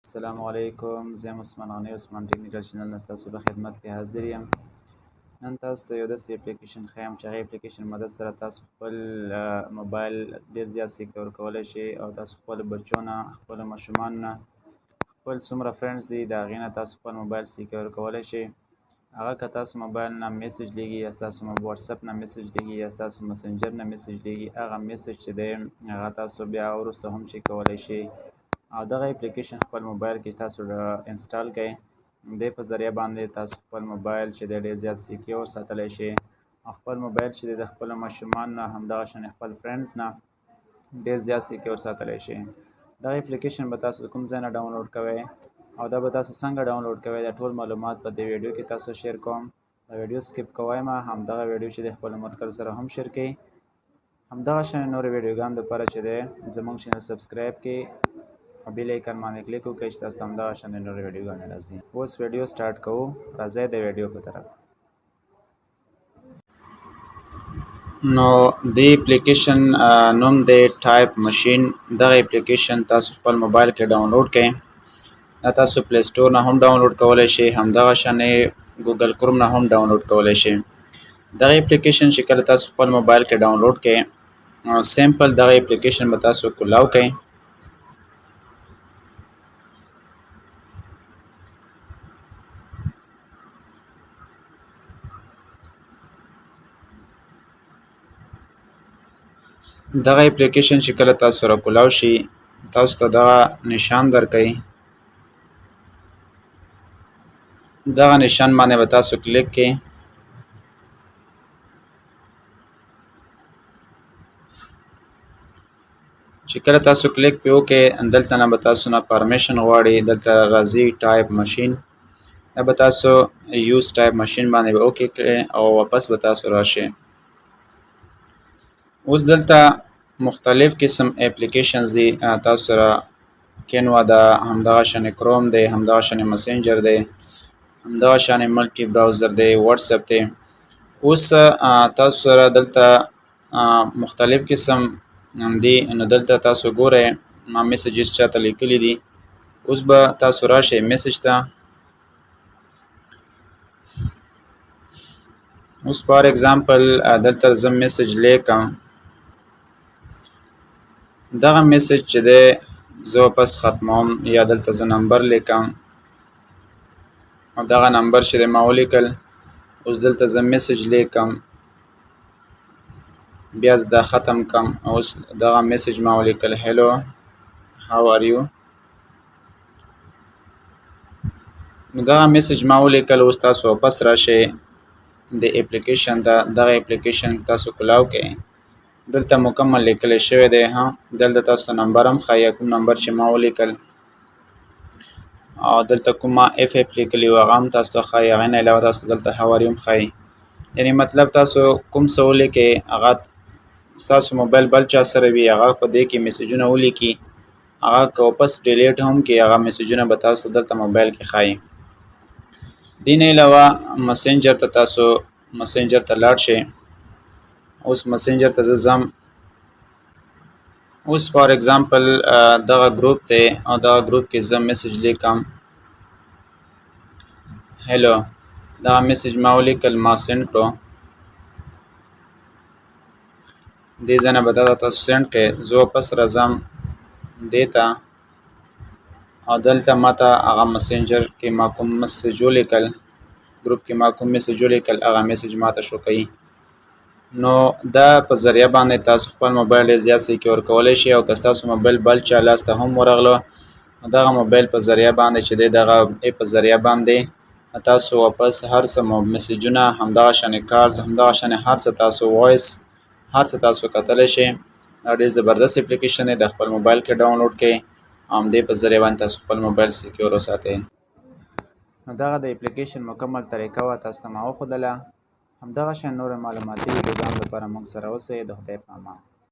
السلام علیکم، زه یم عثمان غنی عثمان ټیکنیکل چینل نه ستاسو په خدمت کې حاضر یم. نن تاسو ته یو داسې اپلیکیشن ښیم چې هغه اپلیکیشن مدد سره تاسو خپل موبایل ډېر زیات سیکیور کولی شئ او تاسو خپلو بچو نه، خپلو ماشومانو نه، خپل څومره فرینډز دي د هغې نه تاسو خپل موبایل سیکیور کولی شئ. هغه که تاسو موبایل نه میسج لیږي یا ستاسو واتساپ نه میسج لیږي یا ستاسو مسنجر نه میسج لیږي، هغه میسج چې دی هغه تاسو بیا وروسته هم چک کولی شئ. او دغه اپلیکیشن خپل موبایل کې تاسو انسټال کړئ. د په ذریعه باندې تاسو خپل موبایل چې دی ډېر زیات سیکیور ساتلی شئ او خپل موبایل چې دی د خپلو ماشومانو نه همدغه شان خپل فرینډز نه ډېر زیات سیکیور ساتلی شئ. دغه اپلیکیشن به تاسو د کوم ځای نه ډاونلوډ کوئ او دا به تاسو څنګه ډاونلوډ کوئ، دا ټول معلومات په دې ویډیو کې تاسو شیر کوم. دا ویډیو سکیپ کوئ مه، همدغه ویډیو چې د خپلو ملګرو سره هم شیر کړئ. همدغه شان نورې ویډیوګانو دپاره چې دی زموږ چینل سبسکرایب کړئ او بیل ایکن باندې کلیک وکړئ چې تاسو ته همدغه شان نورې ویډیوګانې راځي. اوس ویډیو سټارټ کوو، راځئ د ویډیو په طرف. نو دې اپلیکیشن نوم دی ټایپ ماشین. دغه اپلیکیشن تاسو خپل موبایل کې ډاونلوډ کړئ. دا تاسو پلی سټور نه هم ډاونلوډ کولی شئ، همدغه شان ګوګل کروم نه هم ډاونلوډ کولی شئ. دغه اپلیکیشن چې کله تاسو خپل موبایل کې ډاونلوډ کړئ، سیمپل دغه اپلیکیشن به تاسو کولاو کړئ. دغه اپلیکیشن چې کله تاسو را کولاو شي، تاسو ته دغه نشان درکوي. دغه نشان باندې به تاسو کلیک کړئ. چې کله تاسو کلیک پې وکړئ، دلته نه به تاسو نه پرمیشن غواړي، دلته راځي ټایپ ماشین. دا به تاسو یوز ټایپ ماشین باندې به اوکې کړئ او واپس به تاسو راشئ. اوس دلته مختلف قسم اپلیکیشنز دي تاسو سره. کینوا ده، همدغه شان کروم دی، همدغه شان مسنجر دی، همدغه شان ملټي براوزر دی، واتساپ دی. اوس تاسو سره دلته مختلف قسم دي. نو دلته تاسو ګورئ ما میسیجز چاته لیکلي دي. اوس به تاسو راشئ میسج ته. اوس فار ایگزامپل دلته زه میسج لیکم. دغه میسج چې دی زه واپس ختموم یا دلته زه نمبر لیکم او دغه نمبر چې دی ما ولیکل. اوس دلته زه میسج لیکم، بیا زه دا ختم کم. اوس دغه میسج ما ولیکل هلو هاو آر یو. نو دغه میسج ما ولیکل. اوس تاسو واپس راشئ د اپلیکیشن ته. دغه اپلیکیشن تاسو کولاو کړئ. دلته مکمل لیکلی شوی دی. دلته تاسو نمبر هم ښایي، کوم نمبر چې ما ولیکل، او دلته کوم ما اف لیکلی و هغه هم تاسو ته ښایي. هغې نه علاوه تاسو دلته هاو آر یو هم ښایي. یعنې مطلب تاسو کوم څه ولیکئ هغه ستاسو موبایل بل چا سره وي، هغه په دې کې میسجونه ولیکي. هغه که واپس ډیلیټ هم کړي، هغه میسجونه به تاسو دلته موبایل کې ښایي. دې نه علاوه مسنجر ته تاسو مسنجر ته لاړ شئ. اوس مسنجر ته زه ځم. اوس فار ایگزامپل دغه ګروپ دی او دغه ګروپ کې زه میسج لیکم هلو. دغه میسج ما ولیکل، ما سینډ کړو. دې ځای نه به دا تاسو سینډ کړئ. زه واپس راځم دې ته او دلته ماته هغه مسنجر کې ما کوم میسج ولیکل، ګروپ کې ما کوم میسج ولیکل، هغه میسج ماته شو کوي. نو دا په ذریعه باندې تاسو خپل موبایل ډېر زیات سیکیور کولی شئ. او که ستاسو موبایل بل چا لاس ته هم ورغله، نو دغه موبایل په ذریعه باندې چې دی دغه ایپ په ذریعه باندې تاسو واپس هر څه میسجونه، همدغه شان کارز، همدغه شان هر څه تاسو وایس، هر څه تاسو کتلی شئ. دا ډېر زبردست اپلیکیشن دی. د خپل موبایل کې ډاونلوډ کړئ او همدې په ذریعه باندې تاسو خپل موبایل سیکیور وساتئ. نو دغه د اپلیکیشن مکمل طریقه وه، تاسو ته ما وښودله. همدغه شان نور معلوماتي ویډیوګانو لپاره موږ سره اوسئ. د خدای په امان.